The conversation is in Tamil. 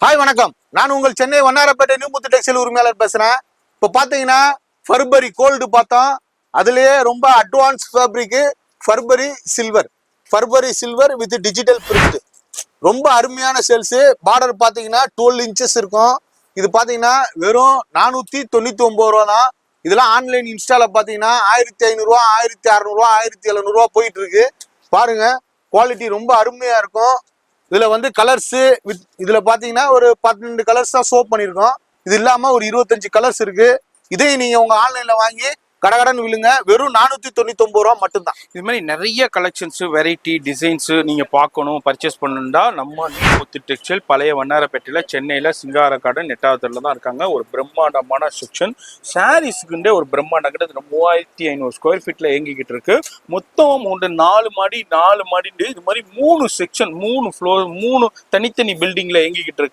ஹாய் வணக்கம். நான் உங்கள் சென்னை வண்ணாரப்பேட்டை நியூ முத்து டெக்ஸ்டைல் உரிமையாளர் பேசுறேன். இப்போ பாத்தீங்கன்னா ஃபர்பரி கோல்டு பார்த்தோம். அதுலயே ரொம்ப அட்வான்ஸ் ஃபேப்ரிக் ஃபர்பரி சில்வர் வித் டிஜிட்டல் பிரிண்ட். ரொம்ப அருமையான சேல்ஸ். பார்டர் பாத்தீங்கன்னா 12 இன்ச்சஸ் இருக்கும். இது பாத்தீங்கன்னா வெறும் 499 ரூபா தான். இதெல்லாம் ஆன்லைன் இன்ஸ்டால பாத்தீங்கன்னா 1500 ரூபா, 1600 ரூபா, 1700 ரூபா போயிட்டு இருக்கு. பாருங்க, குவாலிட்டி ரொம்ப அருமையா இருக்கும். இதுல வந்து கலர்ஸ் இதுல பாத்தீங்கன்னா ஒரு 12 கலர்ஸ் தான் ஷோ பண்ணிருக்கோம். இது இல்லாம ஒரு 25 கலர்ஸ் இருக்கு. இதையும் நீங்க உங்க ஆன்லைன்ல வாங்கி கடகடன் விழுங்க. வெறும் 499 ரூபா மட்டும்தான். இது மாதிரி நிறைய கலெக்ஷன்ஸ், வெரைட்டி டிசைன்ஸ் நீங்க பார்க்கணும், பர்ச்சேஸ் பண்ணணும்டா நம்ம நியூ முத்து டெக்ஸ்டைல் பழைய வண்ணாரப்பேட்டையில சென்னையில சிங்கார கார்டன் நெட்டாவத்துல தான் இருக்காங்க. ஒரு பிரம்மாண்டமான செக்ஷன் சாரீஸ்க்குண்டே ஒரு பிரம்மாண்ட கிட்ட 3500 ஸ்கொயர் ஃபீட்ல இயங்கிக்கிட்டு இருக்கு. மொத்தம் 4 மாடி இது மாதிரி 3 செக்ஷன், 3 ஃப்ளோர், 3 தனித்தனி பில்டிங்ல இயங்கிக்கிட்டு இருக்கு.